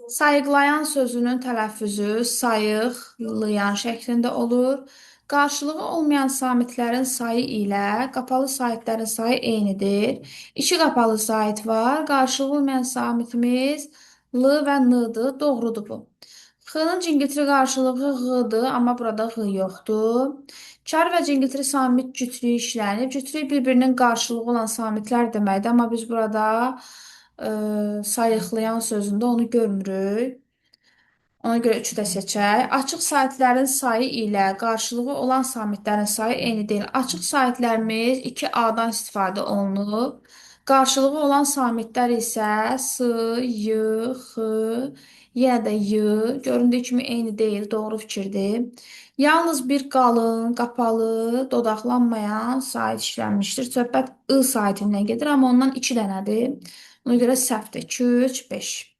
Sayıqlayan sözünün tələffüzü sayıqlayan şəklində olur. Qarşılığı olmayan samitlərin sayı ilə qapalı saitlərin sayı eynidir. İki qapalı sait var. Qarşılığı olmayan samitimiz l və n-dır. Doğrudur bu. X-nın Cingiltiri qarşılığı ğ-dır, amma burada ğ yoxdur. Çar və Cingiltiri samit cütlüyü işlənib. Cütlük bir-birinin qarşılığı olan samitlər deməkdir, amma biz burada sayıqlayan sözündə onu görmürük. Ona görə 3-ü də seçək. Açıq saitlərin sayı ilə qarşılığı olan samitlərin sayı eyni deyil. Açıq saitlərimiz 2A-dan istifadə olunub. Qarşılığı olan samitlər isə S, Y, X, yenə də Y. Göründüyü kimi eyni deyil, doğru fikirdir. Yalnız bir qalın, qapalı, dodaqlanmayan sait işlənmişdir. Söhbət I saitindən gedir, amma ondan 2 dənədir. Ona görə səhvdir. 2, 3, 5.